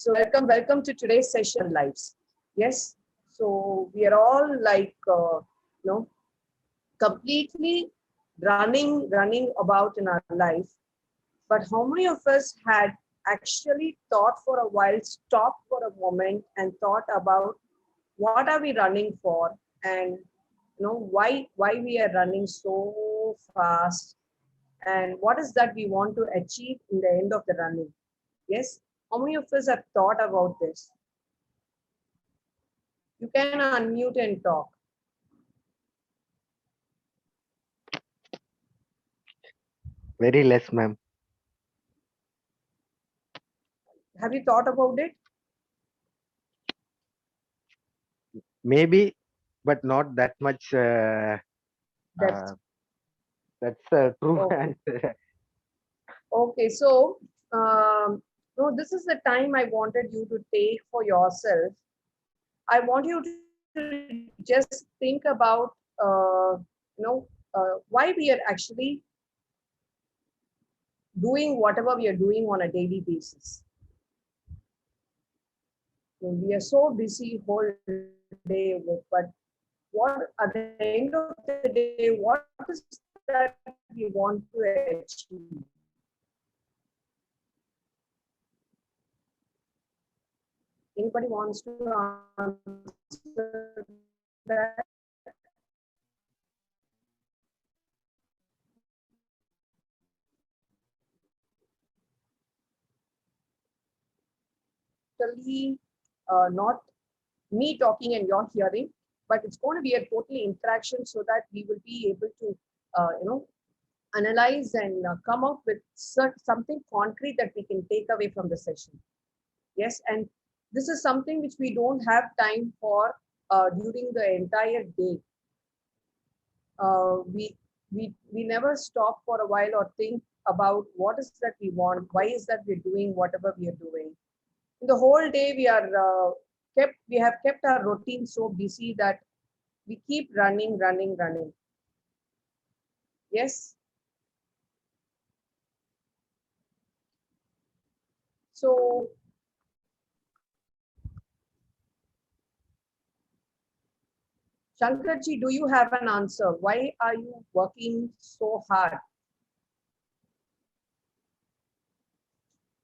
So welcome to today's session, lives. Yes. So we are all like, completely running about in our life. But how many of us had actually thought for a while, stopped for a moment, and thought about what are we running for, and why we are running so fast, and what is that we want to achieve in the end of the running? Yes. How many of us have thought about this? You can unmute and talk. Very less, ma'am. Have you thought about it? Maybe, but not that much. Depth. That's a true Okay. answer. Okay. So, no, this is the time I wanted you to take for yourself. I want you to just think about, why we are actually doing whatever we are doing on a daily basis. We are so busy whole day with, but what at the end of the day, what is that we want to achieve? Anybody wants to answer that? Totally not me talking and you're hearing, but it's going to be a totally interaction so that we will be able to, analyze and come out with something concrete that we can take away from the session. Yes, and this is something which we don't have time for during the entire day. We never stop for a while or think about what is that we want, why is that we're doing whatever we are doing. In the whole day, we have kept our routine so busy that we keep running. Yes. So Shankarji, do you have an answer? Why are you working so hard?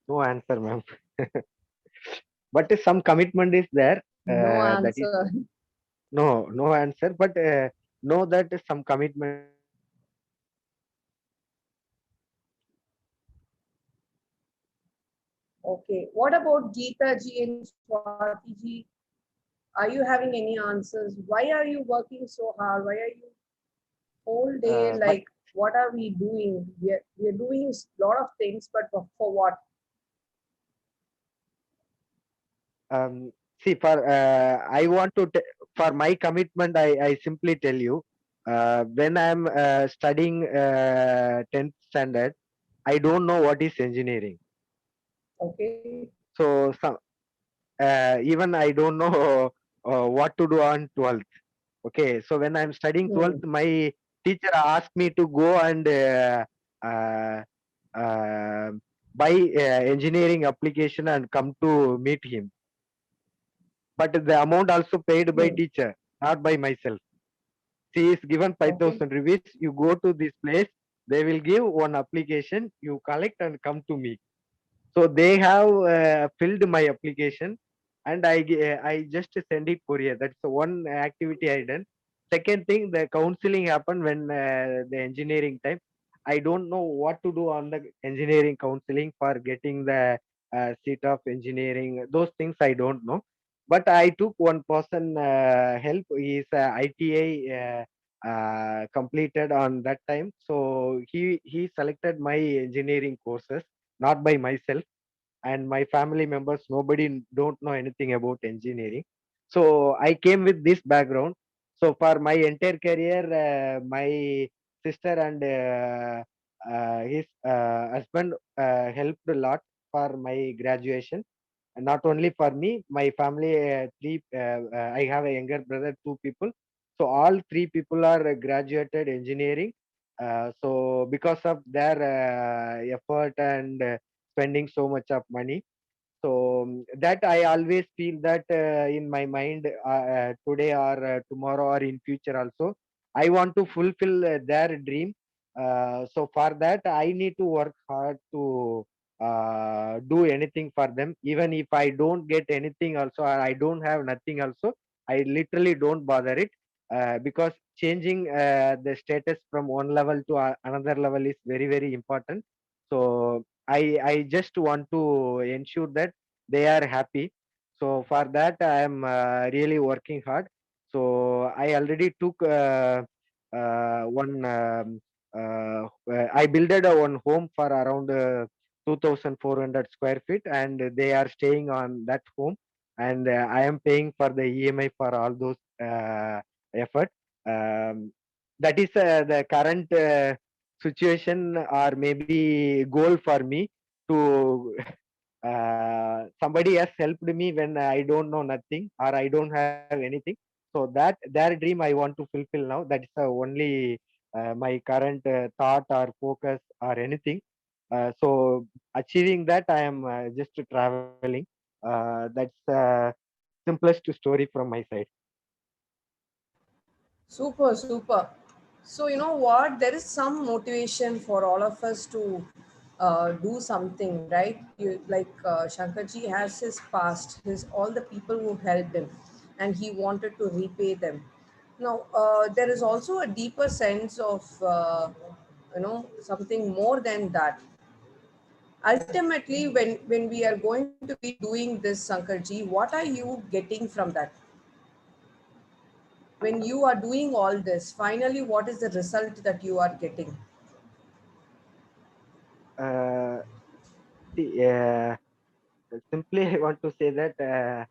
No answer, ma'am. But some commitment is there. No That is answer. no answer. But know that some commitment is there. Okay. What about Geeta ji and Swati ji? Are you having any answers? Why are you working so hard? Why are you whole day But like, what are we doing? We are doing a lot of things, but for what? see, for I want to for my commitment, I simply tell you, when I'm studying 10th standard, I don't know what is engineering. Okay. So some even I don't know what to do on 12th. Okay, so when I'm studying 12th, Hmm. my teacher asked me to go and uh, uh, buy engineering application and come to meet him. But the amount also paid by Hmm. teacher, not by myself. She is given Okay. 5,000 rupees. You go to this place, they will give one application. You collect and come to me. So they have filled my application, and I just send it courier. That's the one activity I done. Second thing, the counseling happened when the engineering time. I don't know what to do on the engineering counseling for getting the seat of engineering. Those things I don't know. But I took one person help. He is ITI completed on that time. So he selected my engineering courses, not by myself, and my family members, nobody don't know anything about engineering. So I came with this background. So for my entire career, my sister and his husband helped a lot for my graduation. And not only for me, my family, three I have a younger brother, two people. So all three people are graduated engineering. So because of their effort and spending so much of money, So that I always feel that in my mind, today or tomorrow or in future also, I want to fulfill their dream. So for that I need to work hard to do anything for them, even if I don't get anything also, or I don't have nothing also. I literally don't bother it, because changing the status from one level to another level is very very important. So I just want to ensure that they are happy. So for that I am really working hard. So I already took one I builded a one home for around 2400 square feet, and they are staying on that home, and I am paying for the EMI for all those effort. That is the current situation, or maybe goal for me, to somebody has helped me when I don't know nothing or I don't have anything. So that their dream I want to fulfill now. That is the only my current thought or focus or anything. So achieving that, I am just traveling. That's simplest story from my side. Super, super. So, you know what? There is some motivation for all of us to do something, right? Like Shankarji has his past, his all the people who helped him, and he wanted to repay them. Now, there is also a deeper sense of, something more than that. Ultimately, when we are going to be doing this, Shankarji, what are you getting from that? When you are doing all this, finally what is the result that you are getting? Uh, See, simply I want to say that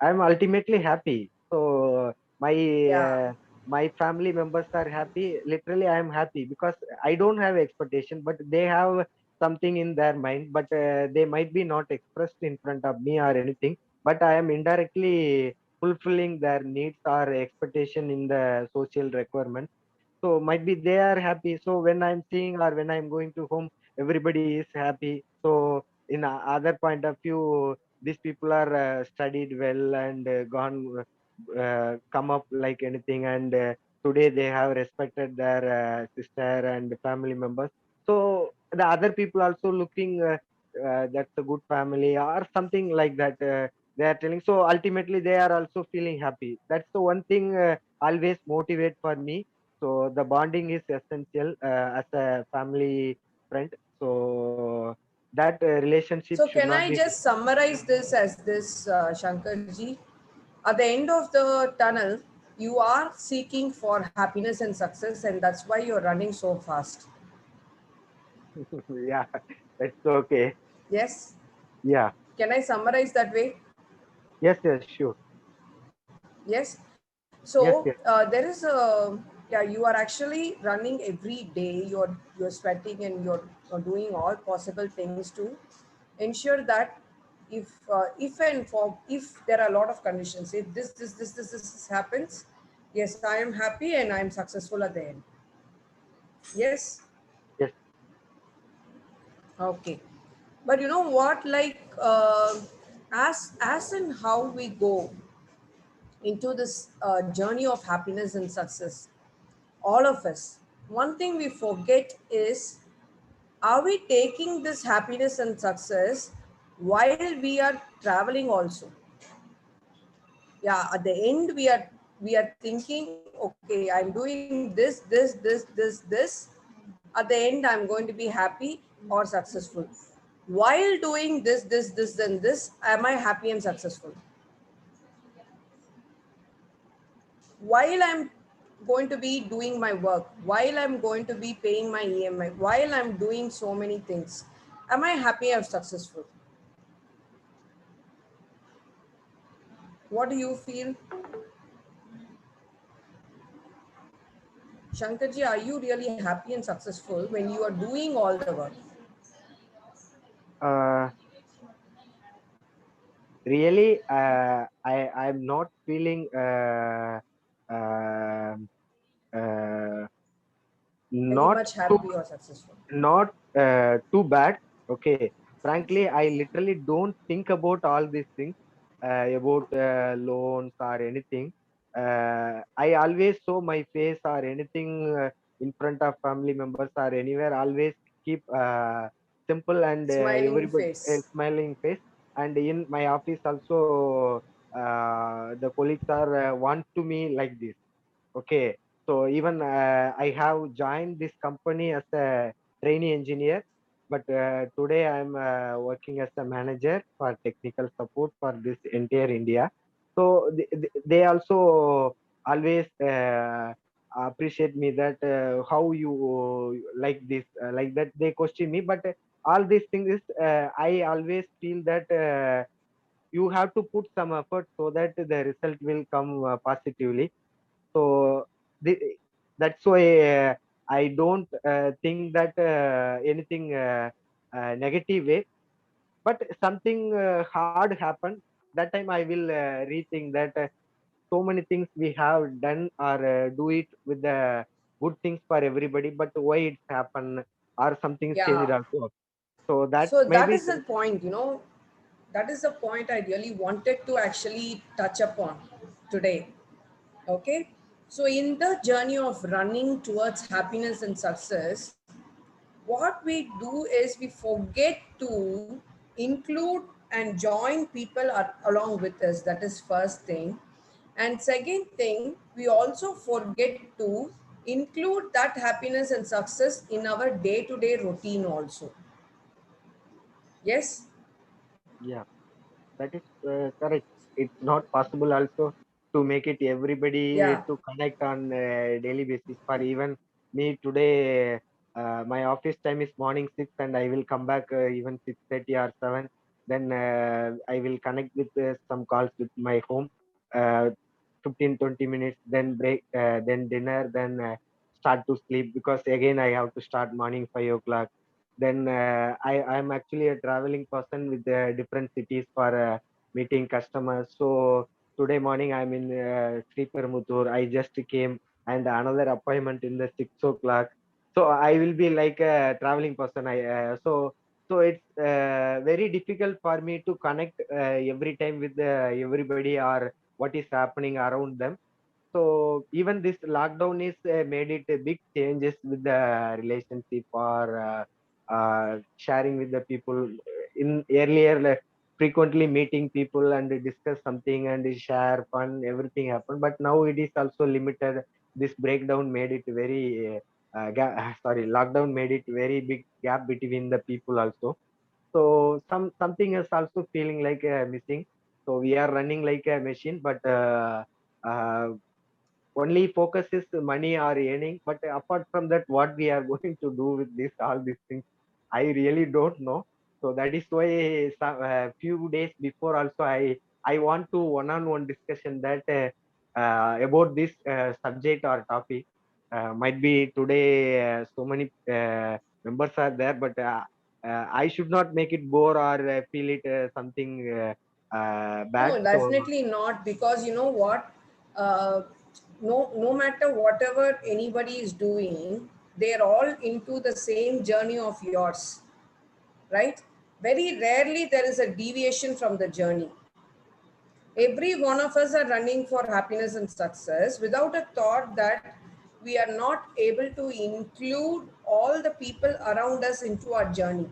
I'm ultimately happy. So my Yeah. my family members are happy. Literally, I am happy because I don't have expectation, but they have something in their mind, but they might be not expressed in front of me or anything. But I am indirectly fulfilling their needs or expectation in the social requirement. So might be they are happy. So when I'm seeing or when I'm going to home, everybody is happy. So in other point of view, these people are studied well and gone come up like anything, and today they have respected their sister and family members. So the other people also looking, that's a good family or something like that, they are telling. So ultimately they are also feeling happy. That's the one thing always motivate for me. So the bonding is essential as a family friend. So that relationship So should can not I be. just summarize this as this, Shankarji? At the end of the tunnel, you are seeking for happiness and success, and that's why you're running so fast. Yeah, that's okay. Yes. Yeah. Can I summarize that way? Yes, yes, sure. Yes. Yes, So yes. there is a, yeah, you are actually running every day. You're sweating and you're doing all possible things to ensure that if and for if there are a lot of conditions, if this happens, yes, I am happy and I am successful at the end. Yes. Yes. Okay. But you know what? Like as in how we go into this journey of happiness and success, all of us, one thing we forget is, are we taking this happiness and success while we are traveling also? Yeah, at the end we are thinking, okay, I'm doing this. At the end I'm going to be happy or successful. While doing this and this, am I happy and successful? While I'm going to be doing my work, while I'm going to be paying my EMI, while I'm doing so many things, am I happy or successful? What do you feel? Shankarji, are you really happy and successful when you are doing all the work? Uh, Really, I'm not feeling uh, uh, Very not much too happy or successful? not too bad. Okay. frankly, I literally don't think about all these things, about loans or anything. I always show my face or anything in front of family members or anywhere, always keep simple and Smiling everybody face. smiling face. And in my office also, the colleagues are want to me like this. Okay, so even I have joined this company as a trainee engineer, but today I'm working as a manager for technical support for this entire India. So they also always appreciate me that how you like this, like that they question me. But all these things is, I always feel that you have to put some effort so that the result will come positively. So the, that's why I don't think that anything negative way. But something hard happened, that time I will rethink that so many things we have done or do it with the good things for everybody, but why it's happened or something changed Yeah. also. So that So that maybe is the point, that is the point I really wanted to actually touch upon today. Okay. So, in the journey of running towards happiness and success, what we do is we forget to include and join people along with us. That is first thing. And second thing, we also forget to include that happiness and success in our day to day routine also. Yes. yeah, that is correct. It's not possible also to make it everybody Yeah. to connect on daily basis. For even me today, my office time is morning 6, and I will come back even 6:30 or 7. Then I will connect with some calls with my home, uh, 15-20 minutes, then break, then dinner, then start to sleep, because again I have to start morning 5 o'clock. Then I am actually a traveling person with different cities for meeting customers. So today morning I'm in Sri Perumbudur. I just came, and another appointment in the 6 o'clock. So I will be like a traveling person. So it's very difficult for me to connect every time with everybody or what is happening around them. So even this lockdown is made it a big changes with the relationship or sharing with the people. In earlier, like, frequently meeting people and discuss something and share fun, everything happened. But now it is also limited. This breakdown made it very sorry, lockdown made it very big gap between the people also. So something is also feeling like missing. So we are running like a machine, but uh, only focus is money or earning. But apart from that, what we are going to do with this all these things, I really don't know. So that is why some few days before also I want to one-on-one discussion that about this subject or topic. Might be today so many members are there, but I should not make it bore or feel it something bad. No, So definitely not. Because you know what? Uh, no matter whatever anybody is doing, they're all into the same journey of yours, right? Very rarely there is a deviation from the journey. Every one of us are running for happiness and success without a thought that we are not able to include all the people around us into our journey.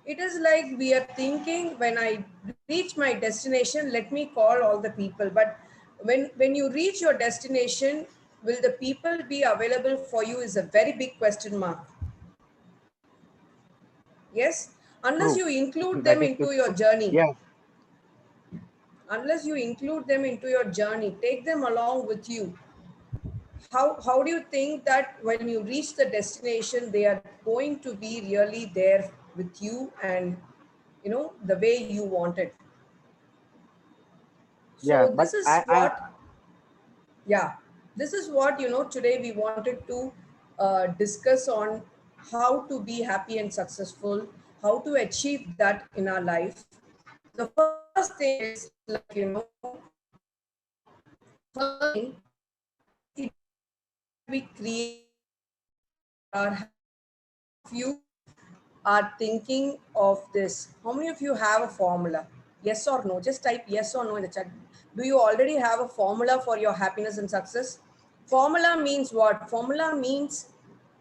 It is like we are thinking, when I reach my destination, let me call all the people. But when you reach your destination, will the people be available for you is a very big question mark. Yes, unless true. you include That them is into true. your journey. Yeah. Unless you include them into your journey, take them along with you. How do you think that when you reach the destination, they are going to be really there with you, and the way you want it? Yeah, So but this is I what, yeah, this is what today we wanted to discuss on how to be happy and successful, how to achieve that in our life. The first thing is, like, first thing, it doesn't mean that we create our happiness for a few are thinking of this? How many of you have a formula? Yes or no? Just type yes or no in the chat. Do you already have a formula for your happiness and success? Formula means what? Formula means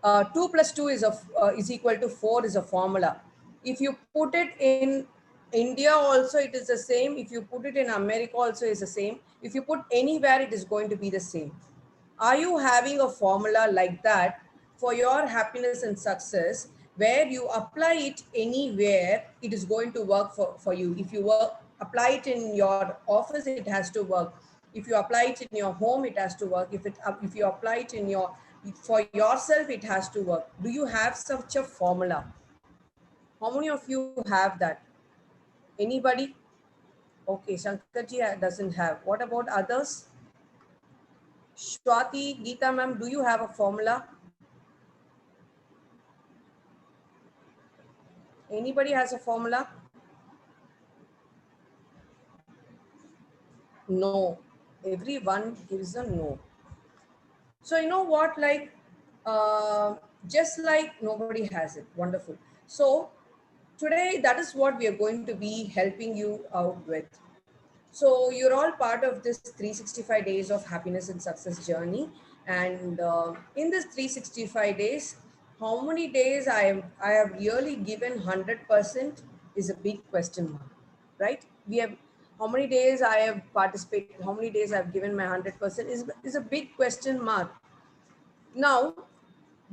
2 plus 2 is equal to 4 is a formula. If you put it in India also, it is the same. If you put it in America also, is the same. If you put anywhere, it is going to be the same. Are you having a formula like that for your happiness and success, where you apply it anywhere, it is going to work for you? If you apply it in your office, it has to work. If you apply it in your home, it has to work. If you apply it in your for yourself, it has to work. Do you have such a formula? How many of you have that? Anybody? Okay, Shankarji doesn't have. What about others? Swati, Geeta ma'am, do you have a formula? Anybody has a formula? No. Everyone gives a no. So you know what, like, just like nobody has it. Wonderful. So today, that is what we are going to be helping you out with. So you're all part of this 365 days of happiness and success journey. And in this 365 days, how many days I have really given 100% is a big question mark, right? We have, how many days I have participated, how many days I've given my 100% is a big question mark. Now,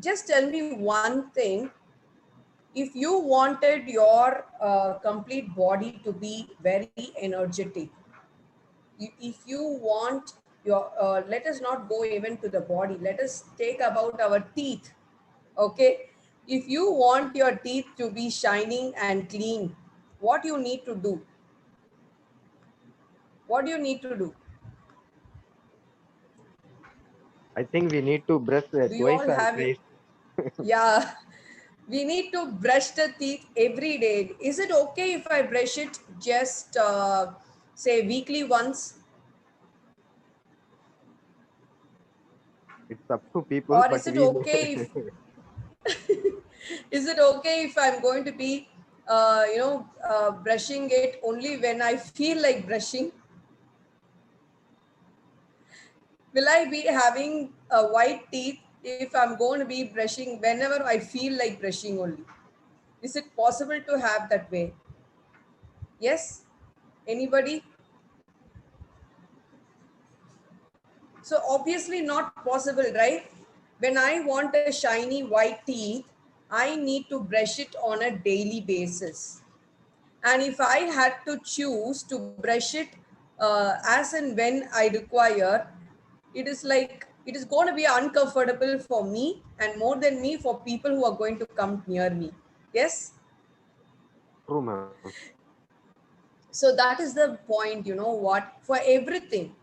just tell me one thing. If you wanted your complete body to be very energetic, if you want your let us not go even to the body, let us take about our teeth. Okay, if you want your teeth to be shining and clean, what you need to do? What do you need to do? I think we need to brush Do you twice all or have it? thrice. Yeah. We need to brush the teeth every day. Is it okay if I brush it just say weekly once? It's up to people, Or but is it we okay if is it okay if I'm going to be brushing it only when I feel like brushing? Will I be having a white teeth if I'm going to be brushing whenever I feel like brushing only? Is it possible to have that way? Yes? Anybody? So obviously not possible, right? When I want a shiny white teeth, I need to brush it on a daily basis. And if I had to choose to brush it as and when I require, it is like, it is going to be uncomfortable for me, and more than me, for people who are going to come near me. Yes? true, ma'am. So that is the point, you know what, for everything.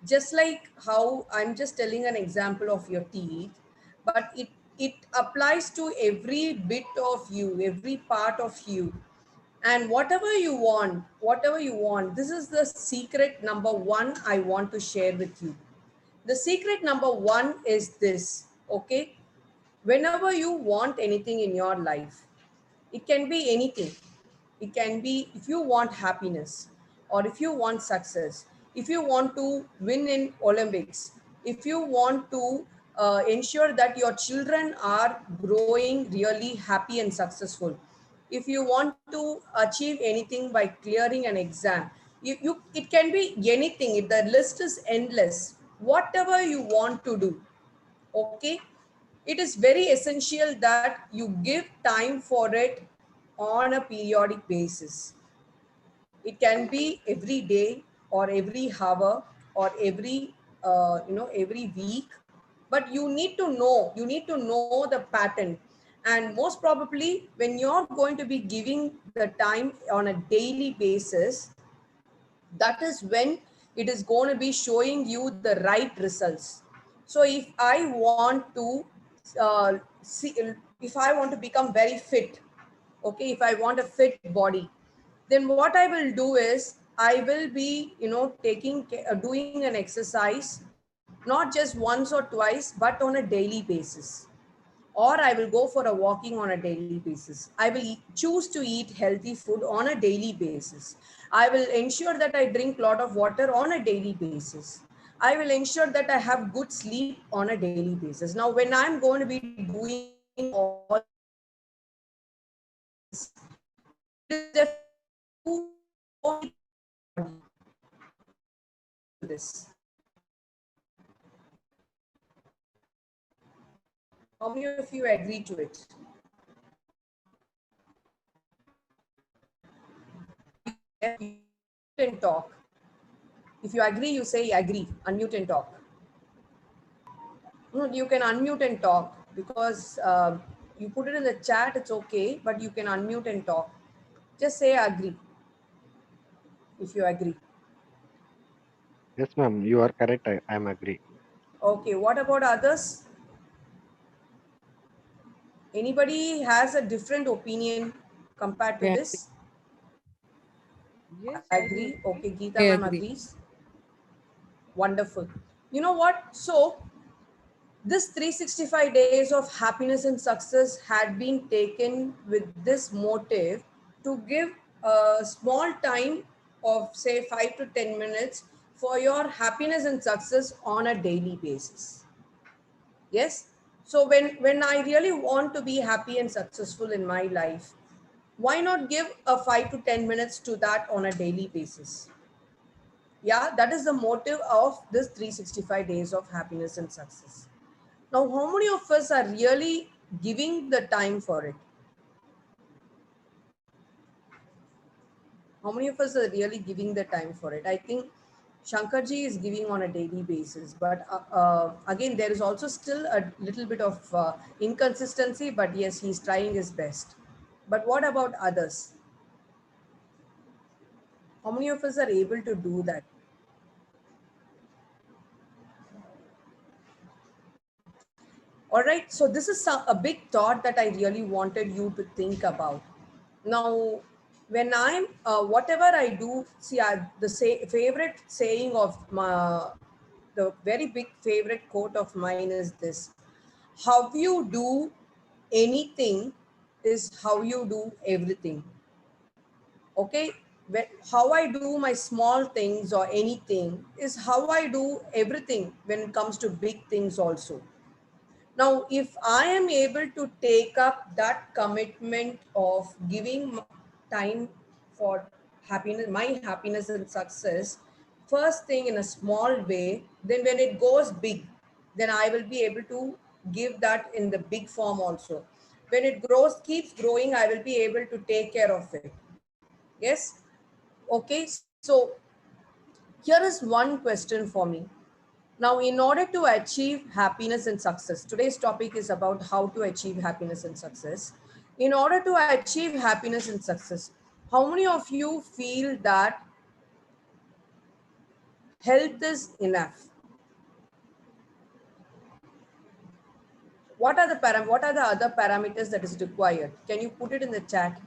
Just like how I'm just telling an example of your teeth, but it applies to every bit of you, every part of you. And whatever you want, this is the secret number one I want to share with you. The secret number one is this. Okay, whenever you want anything in your life, it can be anything. It can be, if you want happiness, or if you want success, if you want to win in Olympics, if you want to ensure that your children are growing really happy and successful, if you want to achieve anything by clearing an exam, it can be anything. The list is endless. Whatever you want to do, okay, it is very essential that you give time for it on a periodic basis. It can be every day or every hour or every every week, but you need to know the pattern. And most probably, when you're going to be giving the time on a daily basis, that is when it is going to be showing you the right results. So if I want to see, if I want to become very fit, okay, if I want a fit body, then what I will do is I will be doing an exercise, not just once or twice, but on a daily basis. or I will go for a walking on a daily basis. I will choose to eat healthy food on a daily basis. I will ensure that I drink a lot of water on a daily basis. I will ensure that I have good sleep on a daily basis. Now, when I'm going to be doing all this, it is definitely you only to this. How many of you agree to it? Are you there? You can talk. If you agree, you say agree. Unmute and talk. No, you can unmute and talk because you put it in the chat, it's okay, but you can unmute and talk. Just say agree if you agree. Yes, ma'am. You are correct. I am agree. Okay, what about others? Anybody has a different opinion compared to Yeah, this? yes, I do Agree? agree. Okay, Geeta I ma'am agree. agrees. Wonderful. You know what? So this 365 days of happiness and success had been taken with this motive to give a small time of say 5 to 10 minutes for your happiness and success on a daily basis. Yes. So when I really want to be happy and successful in my life, why not give a 5 to 10 minutes to that on a daily basis? Yeah, that is the motive of this 365 days of happiness and success. Now, how many of us are really giving the time for it? How many of us are really giving the time for it? I think Shankarji is giving on a daily basis, but again, there is also still a little bit of inconsistency, but yes, he's trying his best. But what about others? How many of us are able to do that? All right, so this is a big thought that I really wanted you to think about. Now, when I'm, whatever I do, see, favorite saying of my, the very big favorite quote of mine is this: how you do anything is how you do everything. Okay? How I do my small things or anything is how I do everything when it comes to big things also. Now, if I am able to take up that commitment of giving time for happiness, my happiness and success, first thing in a small way, then when it goes big, then I will be able to give that in the big form also. When it grows, keeps growing, I will be able to take care of it. Yes? Okay, so here is one question for me. Now, in order to achieve happiness and success, today's topic is about how to achieve happiness and success. In order to achieve happiness and success, how many of you feel that health is enough? What are the other parameters that is required? Can you put it in the chat?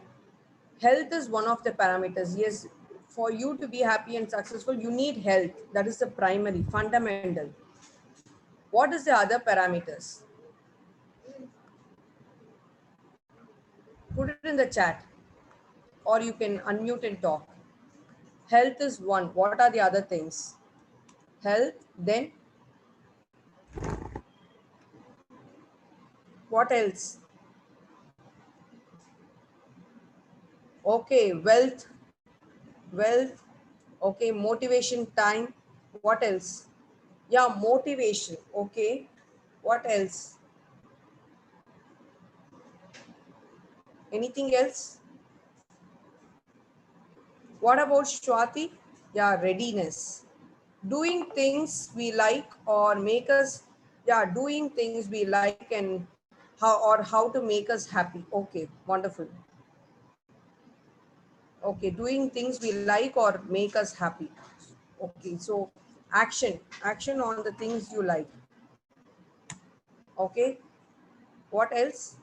Health is one of the parameters. Yes, for you to be happy and successful, you need health. That is the primary, fundamental. What is the other parameters? Put it in the chat, or you can unmute and talk. Health is one. What are the other things? Health, then what else? Okay, wealth. Okay, motivation, time. What else? Yeah, motivation. Okay, what else? Anything else? What about Shwati? Yeah, readiness. Doing things we like or make us, yeah, doing things we like and how to make us happy. Okay, wonderful. Okay, doing things we like or make us happy. Okay, so action on the things you like. Okay, what else?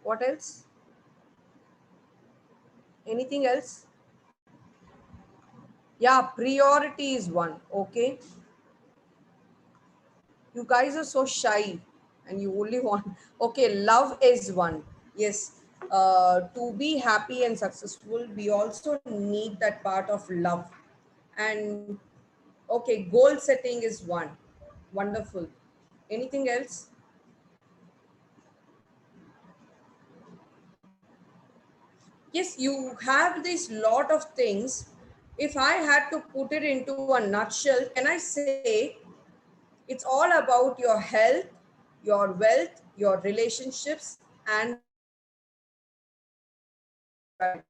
What else? Anything else? Yeah, priority is one. Okay. You guys are so shy and you only want, okay, love is one. Yes. To be happy and successful, we also need that part of love. And okay, goal setting is one. Wonderful. Anything else? Yes, you have this lot of things. If I had to put it into a nutshell, can I say it's all about your health, your wealth, your relationships, and the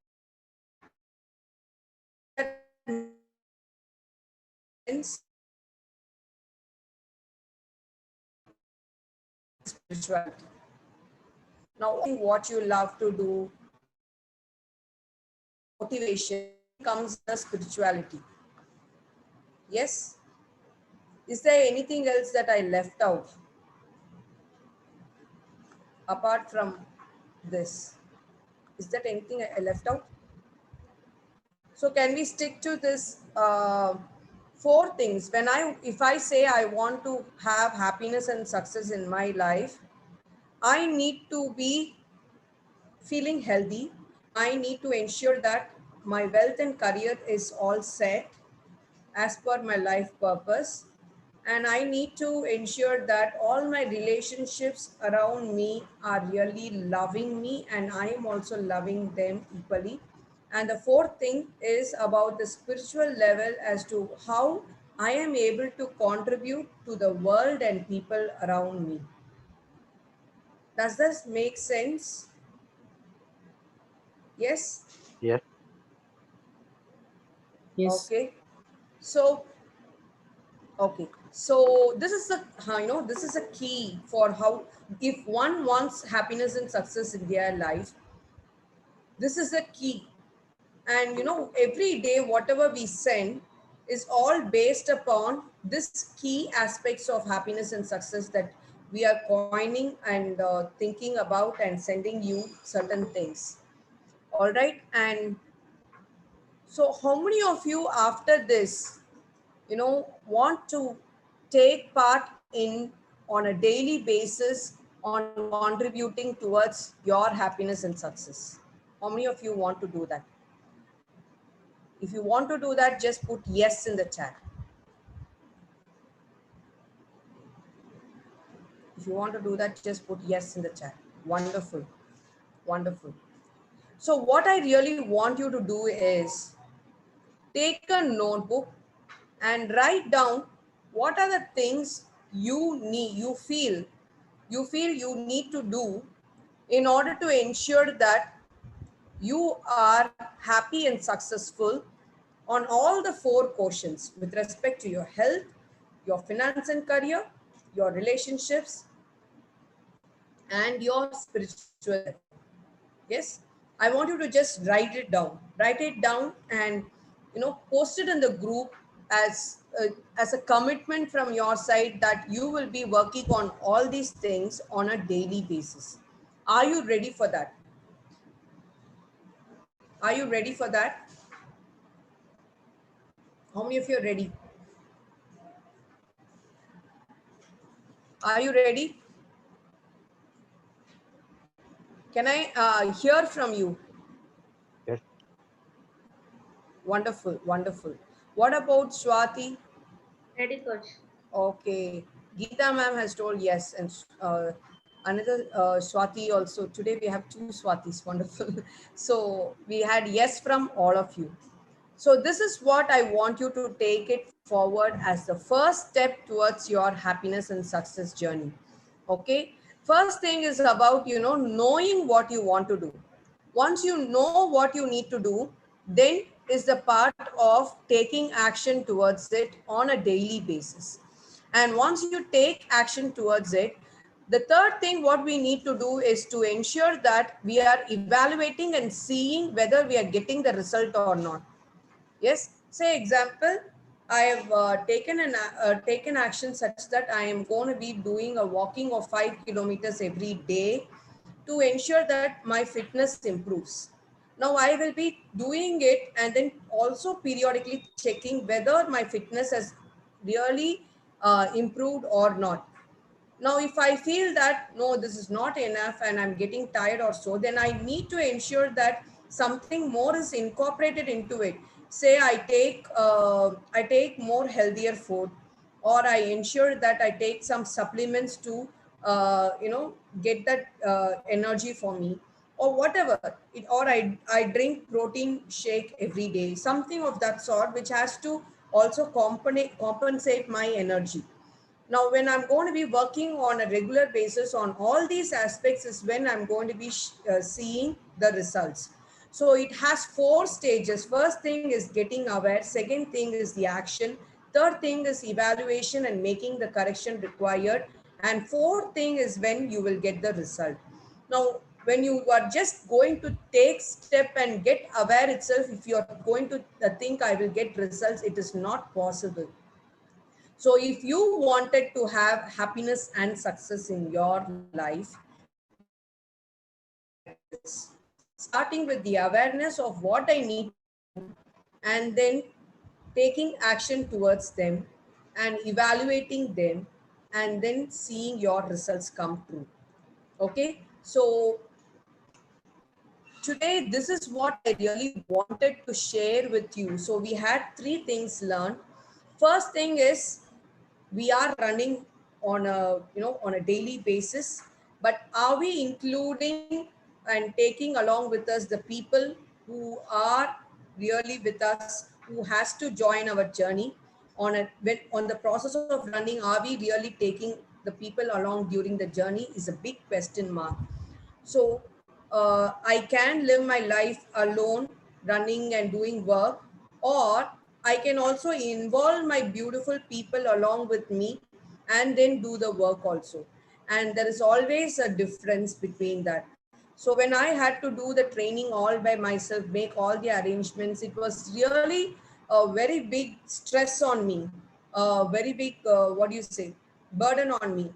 spirituality. Does that make sense? And spirituality. Now, what you love to do, motivation, everything comes under spirituality. Yes. Is there anything else that I left out apart from this? Is that anything I left out? So can we stick to this four things? If I say I want to have happiness and success in my life, I need to be feeling healthy. I need to ensure that my wealth and career is all set as per my life purpose. And I need to ensure that all my relationships around me are really loving me and I am also loving them equally. And the fourth thing is about the spiritual level as to how I am able to contribute to the world and people around me. Does this make sense? Yes? Yes. Yes. Okay. So okay, so this is the this is a key for how, if one wants happiness and success in their life, this is the key. And every day whatever we send is all based upon this key aspects of happiness and success that we are coining and thinking about and sending you certain things. All right, and so how many of you after this want to take part in on a daily basis on contributing towards your happiness and success? How many of you want to do that? If you want to do that, just put yes in the chat. If you want to do that, just put yes in the chat. Wonderful. Wonderful. So what I really want you to do is take a notebook and write down what are the things you feel you need to do in order to ensure that you are happy and successful on all the four quotients with respect to your health, your finance and career, your relationships, and your spiritual level. Yes, I want you to just write it down and post it in the group as a commitment from your side that you will be working on all these things on a daily basis. Are you ready for that? Are you ready for that? How many of you are ready? Are you ready? Can I hear from you? Yes. Wonderful, wonderful. What about Swati? Ready, coach. Okay, Geeta ma'am has told yes, and another Swati also. Today we have two Swatis. Wonderful. So we had yes from all of you. So this is what I want you to take it forward as the first step towards your happiness and success journey. Okay. First thing is about, knowing what you want to do. Once you know what you need to do, then is the part of taking action towards it on a daily basis. And once you take action towards it, the third thing what we need to do is to ensure that we are evaluating and seeing whether we are getting the result or not. Yes, say example, I have taken action such that I am going to be doing a walking of 5 kilometers every day to ensure that my fitness improves. Now I will be doing it and then also periodically checking whether my fitness has really improved or not. Now, if I feel that no, this is not enough and I'm getting tired or so, then I need to ensure that something more is incorporated into it. Say I take more healthier food, or I ensure that I take some supplements to get that energy for me, or whatever. Or I drink protein shake every day, something of that sort, which has to also compensate my energy. Now, when I'm going to be working on a regular basis on all these aspects is when I'm going to be seeing the results. So it has four stages. First thing is getting aware. Second thing is the action. Third thing is evaluation and making the correction required. And fourth thing is when you will get the result. Now, when you are just going to take step and get aware itself, if you're going to think I will get results, it is not possible. So if you wanted to have happiness and success in your life, then you have to practice, starting with the awareness of what I need to do, and then taking action towards them and evaluating them, and then seeing your results come true. Okay, so today this is what I really wanted to share with you. So we had three things learned. First thing is, we are running on a on a daily basis, but are we including and taking along with us the people who are really with us, who has to join our journey on the process of running? Are we really taking the people along during the journey is a big question mark. So I can live my life alone, running and doing work, or I can also involve my beautiful people along with me and then do the work also. And there is always a difference between that. So when I had to do the training all by myself, make all the arrangements, it was really a very big stress on me, a very big, what do you say, burden on me.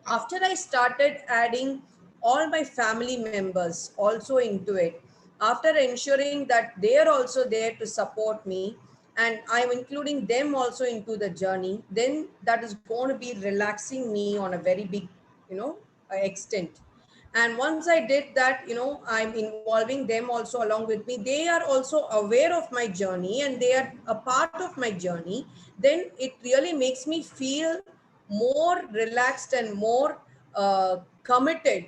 After I started adding all my family members also into it, after ensuring that they are also there to support me and I'm including them also into the journey, then that is going to be relaxing me on a very big, extent. And once I did that, I'm involving them also along with me. They are also aware of my journey and they are a part of my journey. Then it really makes me feel more relaxed and more committed.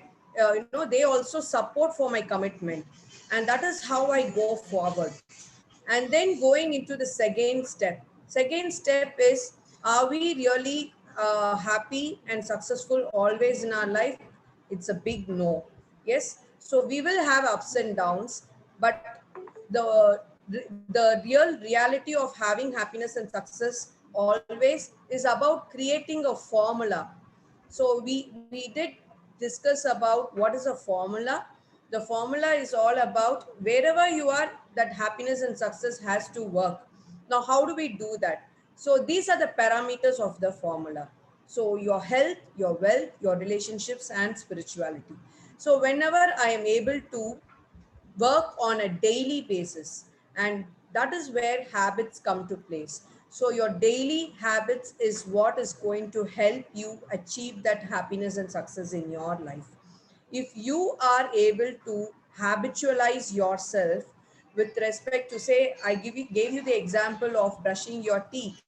They also support for my commitment, and that is how I go forward. And then going into the second step is, are we really happy and successful always in our life? It's a big no. Yes, so we will have ups and downs, but the real reality of having happiness and success always is about creating a formula. So we did discuss about what is a formula. The formula is all about wherever you are, that happiness and success has to work. Now, how do we do that? So these are the parameters of the formula. So your health, your wealth, your relationships, and spirituality. So whenever I am able to work on a daily basis, and that is where habits come to place. So your daily habits is what is going to help you achieve that happiness and success in your life. If you are able to habitualize yourself with respect to, say, gave you the example of brushing your teeth.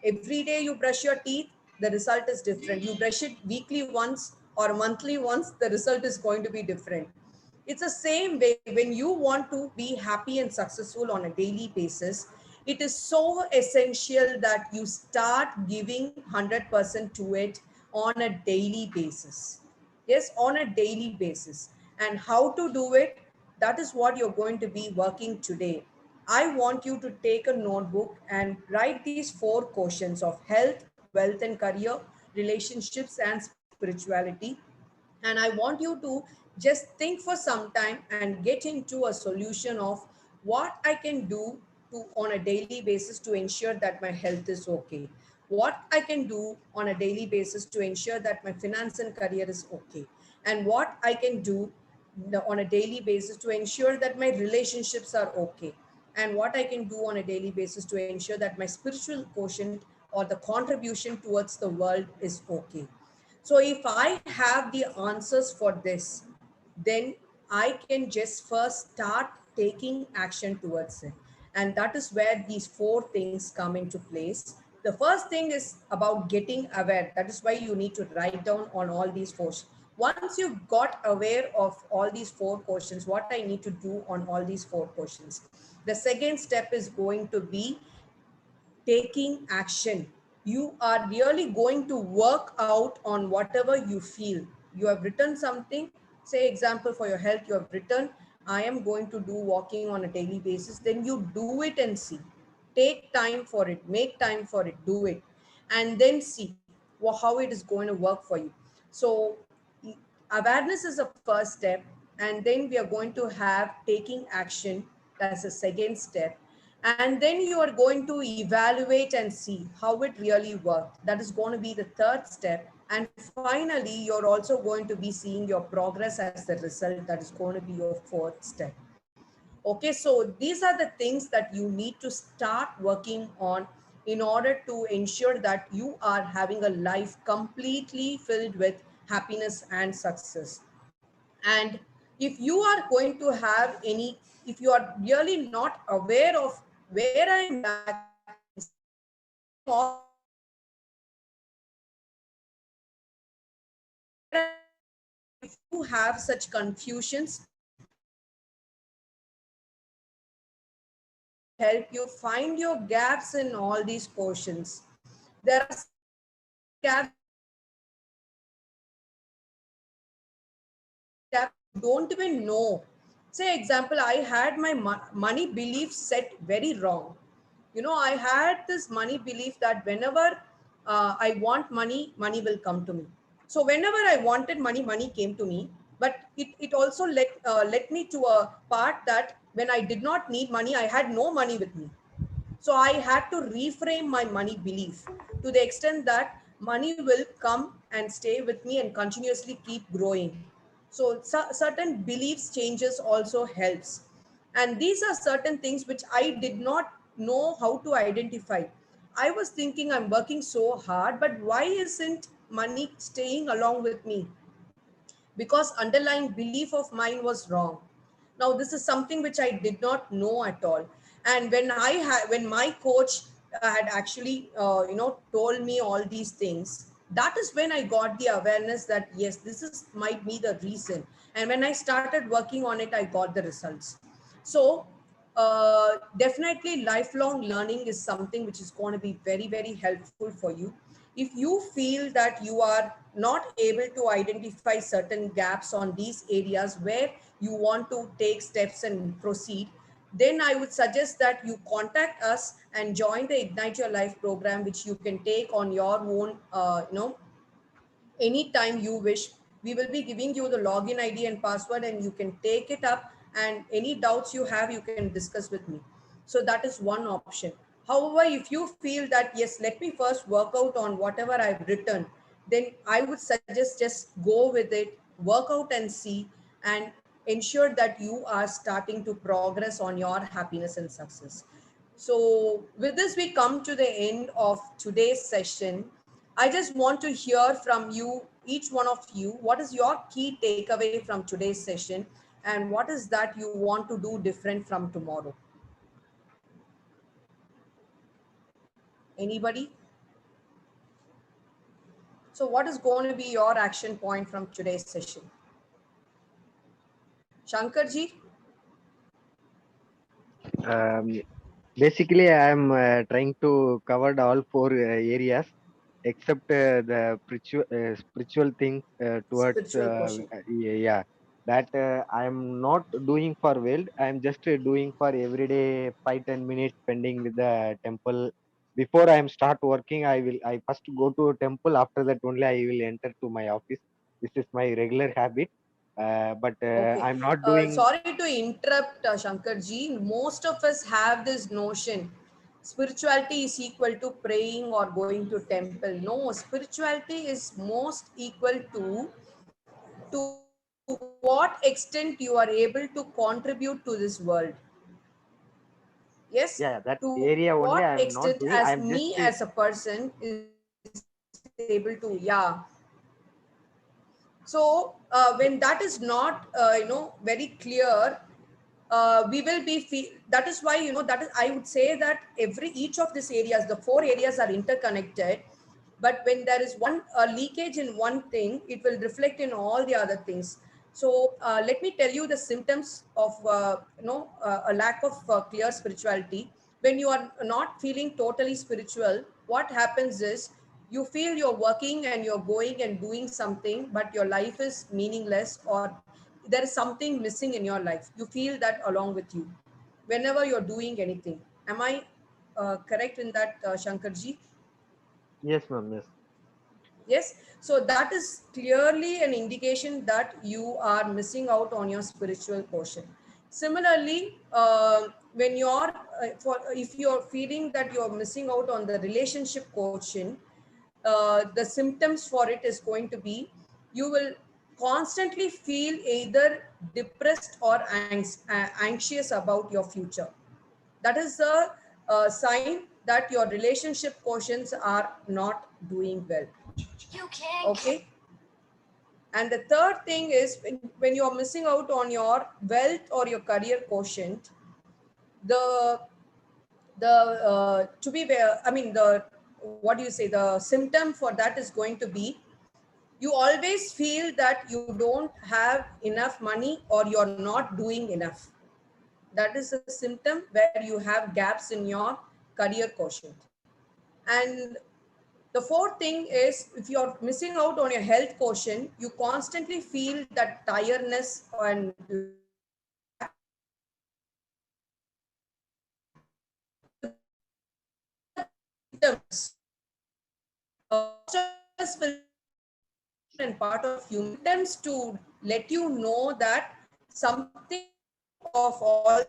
Every day you brush your teeth, the result is different. You brush it weekly once or monthly once, the result is going to be different. It's the same way when you want to be happy and successful on a daily basis. It is so essential that you start giving 100% to it on a daily basis. Yes, on a daily basis. And how to do it? That is what you're going to be working today. I want you to take a notebook and write these four questions of health, wealth and career, relationships, and spirituality. And I want you to just think for some time and get into a solution of what I can do to on a daily basis to ensure that my health is okay, what I can do on a daily basis to ensure that my finance and career is okay, and what I can do on a daily basis to ensure that my relationships are okay, and what I can do on a daily basis to ensure that my spiritual quotient or the contribution towards the world is okay. So if I have the answers for this, then I can just first start taking action towards it. And that is where these four things come into place. The first thing is about getting aware. That is why you need to write down on all these four. Once you've got aware of all these four questions, what I need to do on all these four questions. The second step is going to be taking action. You are really going to work out on whatever you feel. You have written something, say example for your health, you have written, I am going to do walking on a daily basis. Then you do it and see. Take time for it, make time for it, do it. And then see how it is going to work for you. So awareness is a first step, and then we are going to have taking action as a second step, and then you are going to evaluate and see how it really worked. That is going to be the third step, and finally you're also going to be seeing your progress as the result. That is going to be your fourth step. Okay, so these are the things that you need to start working on in order to ensure that you are having a life completely filled with happiness and success. And if you are going to have any, if you are really not aware of where I am lacking, if you have such confusions, help you find your gaps in all these portions. There are gaps that you don't even know. Say example, I had my money belief set very wrong. You know, I had this money belief that whenever I want money, money will come to me. So whenever I wanted money, money came to me. But it also led me to a part that when I did not need money, I had no money with me. So I had to reframe my money belief to the extent that money will come and stay with me and continuously keep growing. So certain beliefs changes also helps. And these are certain things which I did not know how to identify. I was thinking I'm working so hard, but why isn't money staying along with me? Because underlying belief of mine was wrong. Now this is something which I did not know at all. And when my coach had actually told me all these things, that is when I got the awareness that yes, this is might be the reason. And when I started working on it, I got the results. So definitely lifelong learning is something which is going to be very, very helpful for you. If you feel that you are not able to identify certain gaps on these areas where you want to take steps and proceed, then I would suggest that you contact us and join the Ignite Your Life program, which you can take on your own, anytime you wish. We will be giving you the login ID and password, and you can take it up, and any doubts you have, you can discuss with me. So that is one option. However, if you feel that yes, let me first work out on whatever I've written, then I would suggest just go with it, work out and see, and ensure that you are starting to progress on your happiness and success. So with this, we come to the end of today's session. I just want to hear from you, each one of you, what is your key takeaway from today's session, and what is that you want to do different from tomorrow? Anybody? So what is going to be your action point from today's session? Shankarji? Um, Basically, I am trying to cover all four areas except the spiritual things towards Spiritual quotient. yeah, that I am not doing for world. I am just doing for everyday 5-10 minutes spending with the temple. Before I am start working, I first go to a temple. After that only I will enter to my office. This is my regular habit. But Okay. I'm not doing. Sorry to interrupt, Shankarji. Most of us have this notion spirituality is equal to praying or going to temple. No, spirituality is most equal to what extent you are able to contribute to this world. Yes, Yeah, that to area only what I am not extent doing. I as am just me as a person is able to, So when that is not, very clear, we will be that is why, that is, I would say that each of these areas, the four areas are interconnected, but when there is one leakage in one thing, it will reflect in all the other things. So let me tell you the symptoms of a lack of clear spirituality. When you are not feeling totally spiritual, what happens is you feel you're working and you're going and doing something, but your life is meaningless, or there is something missing in your life. You feel that along with you whenever you're doing anything. Am I correct in that, Shankarji? yes, ma'am. Yes. Yes. So that is clearly an indication that you are missing out on your spiritual portion. Similarly, when you're if you're feeling that you're missing out on the relationship quotient, the symptoms for it is going to be, you will constantly feel either depressed or anxious about your future. That is the sign that your relationship quotients are not doing well. Okay. And the third thing is, when you're missing out on your wealth or your career quotient, the to be I mean, the, what do you say, the symptom for that is going to be, you always feel that you don't have enough money or you're not doing enough. That is a symptom where you have gaps in your career quotient. And the fourth thing is, if you're missing out on your health quotient, you constantly feel that tiredness and lack of energy. These are the symptoms. Most of us will say this is a nature and part of human symptoms to let you know that something of all of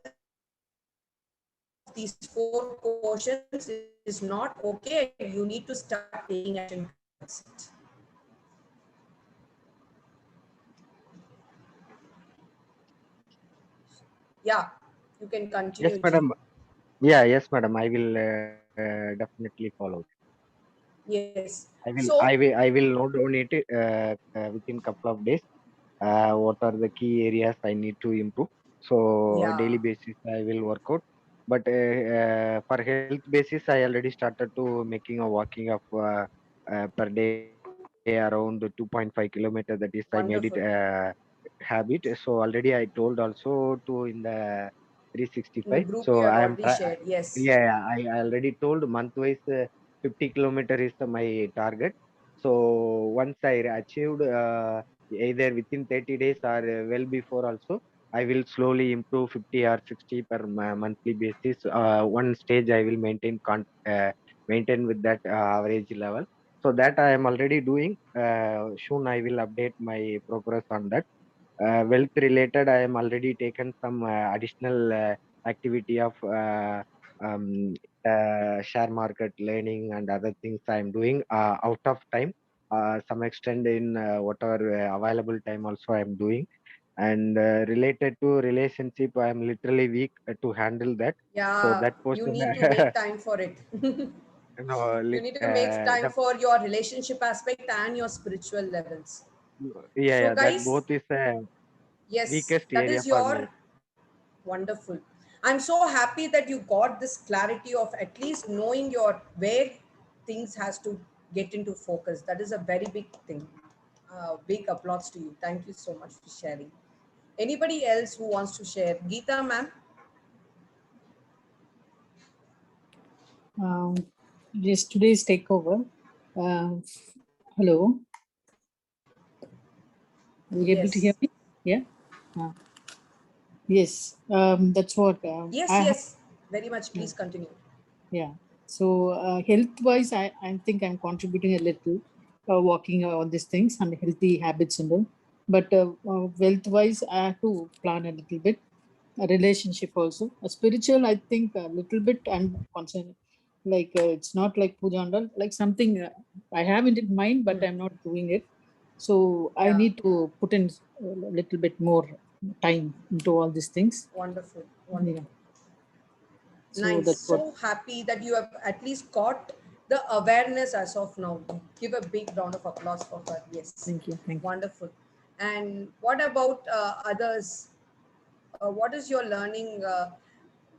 these four quotients is not okay, and you need to start taking action towards it. Yeah, you can Yes, continue, G. madam. Yeah, yes, madam. I will definitely follow. Yes. I will. So, I will note down it within couple of days. What are the key areas I need to improve? So yeah, daily basis I will work out. But for health basis, I already started to making a walking of per day around 2.5 kilometer. That is, I made it wonderful. habit. So already I told also to in the In the 365. group So you had I am already shared. Yes. yeah, I already told month wise 50 kilometer is my target. So once I achieved either within 30 days or well before also, I will slowly improve 50 or 60 per monthly basis. One stage I will maintain with that average level. So that I am already doing. Soon I will update my progress on that. Wealth related, I am already taken some additional activity of um, share market learning and other things I am doing out of time. Some extent in whatever available time also I am doing. And related to relationship, I am literally weak to handle that. So Yeah, that you portion, need to make time for it. no, You need to make time for your relationship aspect and your spiritual levels. yeah, So, yeah, that guys, both is yes, weakest that area is for me. your wonderful. I'm so happy that you got this clarity of at least knowing your where things has to get into focus. That is a very big thing. Big applause to you. Thank you so much for sharing. Anybody else who wants to share? Geeta, ma'am? Um, yes, today's takeover. Uh, Hello, are you able to hear Yes. me? Yeah. Uh, yes, that's what Yes, I have. yes. Very much. Please continue. Yeah. So health-wise, I think I'm contributing a little, walking on these things and healthy habits and all. But wealth-wise, I have to plan a little bit. A relationship also. A spiritual, I think a little bit. I'm concerned. Like it's not like puja and all. Like something I have it in mind, but I'm not doing it. So I Yeah. need to put in a little bit more time into all these things. Wonderful. Yeah. Wonderful. So Nice. that's what. So happy that you have at least got the awareness as of now. Give a big round of applause for her. Yes. Thank you. Thank you. Wonderful. And what about others? What is your learning?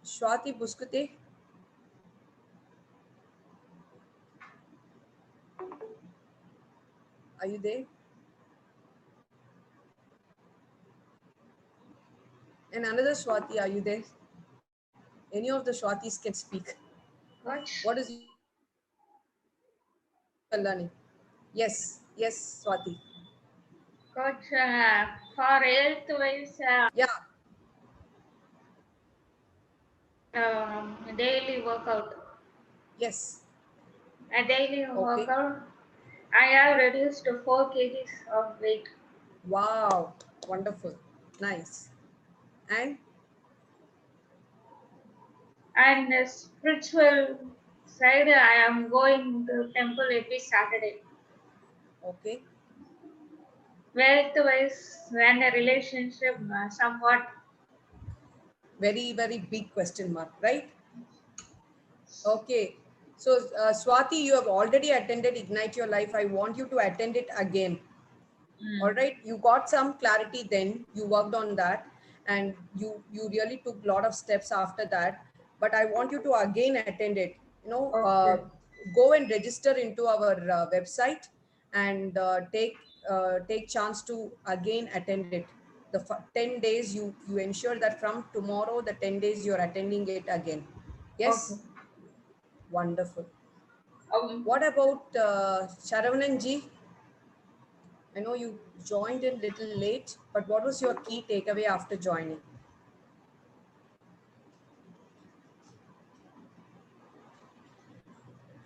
Shwati Buskute? Are you there? And another Shwati, are you there? Any of the Shwatis can speak. Coach, What is your learning? Yes, yes, Swati. coach, for health wise, Yeah, daily workout. yes. A daily Okay. workout. I have reduced 4 kgs of weight. Wow, wonderful. Nice. And And the spiritual side, I am going to temple every Saturday. okay, Wealth wise, when a relationship somewhat. very, very big question mark, right? Okay. So, Swati, you have already attended Ignite Your Life. I want you to attend it again. All right. You got some clarity then. You worked on that, and you really took a lot of steps after that. But I want you to again attend it. Okay. Go and register into our website and take chance to again attend it. The 10 days you ensure that from tomorrow the 10 days you're attending it again. Okay. Yes. Wonderful. Um, What about Sharavananji? I know you joined in little late, but what was your key takeaway after joining?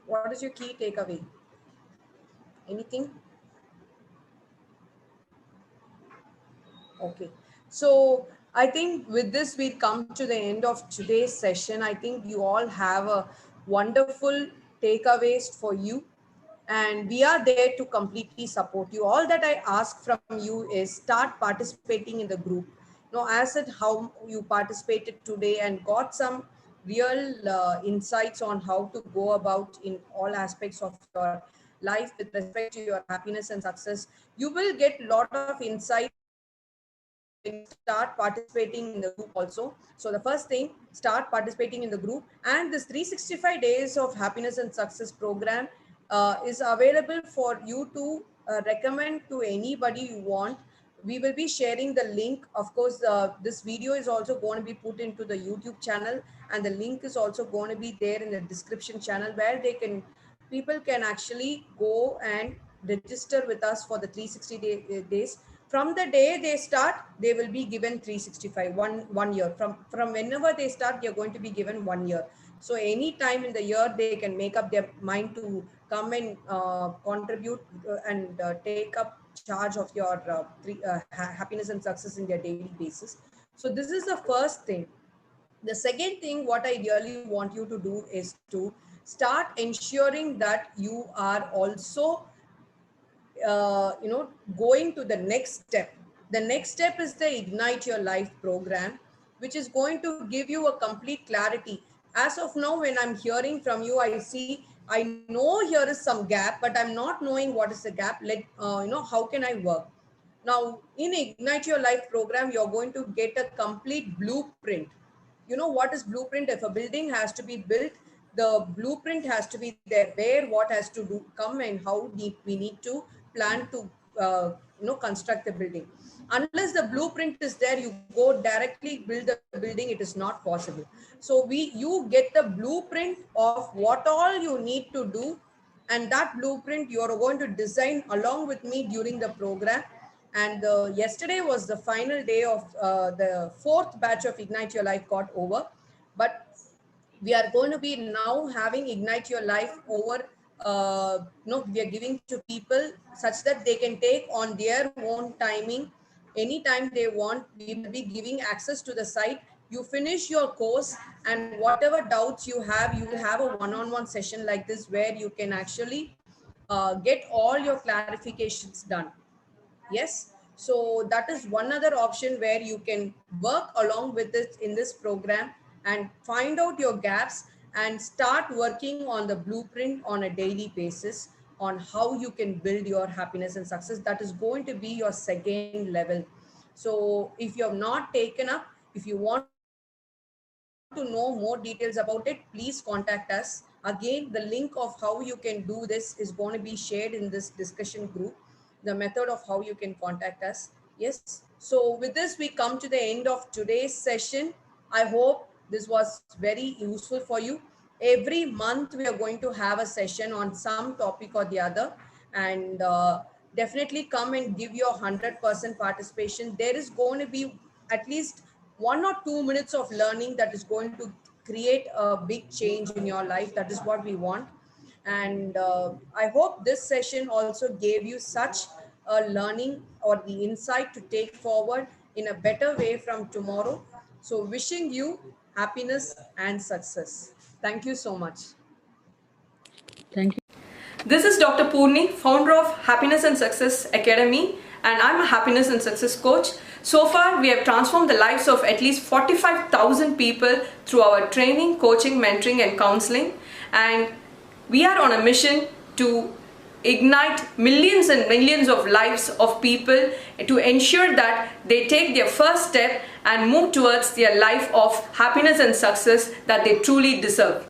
What is your key takeaway? Anything? Okay. So I think with this, we come to the end of today's session. I think you all have a wonderful takeaways for you. And we are there to completely support you. All that I ask from you is start participating in the group. As at how you participated today and got some real insights on how to go about in all aspects of your life with respect to your happiness and success. You will get a lot of insight when you start participating in the group also. So the first thing, start participating in the group, and this 365 days of happiness and success program is available for you to recommend to anybody you want. We will be sharing the link. Of course, this video is also going to be put into the YouTube channel, and the link is also going to be there in the description channel where people can actually go and register with us for the 360 days. From the day they start, they will be given 365 one year. From whenever they start, they're going to be given 1 year. So any time in the year, they can make up their mind to come and contribute and take up charge of your happiness and success in their daily basis. So this is the first thing. The second thing, what I really want you to do is to start ensuring that you are also going to the next step. The next step is the Ignite Your Life program, which is going to give you a complete clarity. As of now, when I'm hearing from you, I know here is some gap, but I'm not knowing what is the gap. How can I work? Now, in Ignite Your Life program, you're going to get a complete blueprint. You know what is blueprint? If a building has to be built, the blueprint has to be there, where what has to do come and how we need to plan to construct the building. Unless the blueprint is there, you go directly build the building, it is not possible. So you get the blueprint of what all you need to do, and that blueprint you are going to design along with me during the program. And yesterday was the final day of the fourth batch of Ignite Your Life got over, but we are going to be now having Ignite Your Life over. We are giving to people such that they can take on their own timing anytime they want. We will be giving access to the site. You finish your course, and whatever doubts you have, you will have a one-on-one session like this where you can actually get all your clarifications done. Yes. So that is one other option where you can work along with it in this program and find out your gaps and start working on the blueprint on a daily basis on how you can build your happiness and success. That is going to be your second level. So if you have not taken up, if you want to know more details about it, please contact us. Again, the link of how you can do this is going to be shared in this discussion group, the method of how you can contact us. Yes. So with this, we come to the end of today's session. I hope this was very useful for you. Every month, we are going to have a session on some topic or the other. And definitely come and give your 100% participation. There is going to be at least 1 or 2 minutes of learning that is going to create a big change in your life. That is what we want. And I hope this session also gave you such a learning or the insight to take forward in a better way from tomorrow. So wishing you happiness and success. Thank you so much. Thank you. This is Dr. Purni, founder of Happiness and Success Academy, and I'm a happiness and success coach. So far, we have transformed the lives of at least 45,000 people through our training, coaching, mentoring, and counseling. And we are on a mission to ignite millions and millions of lives of people to ensure that they take their first step and move towards their life of happiness and success that they truly deserve.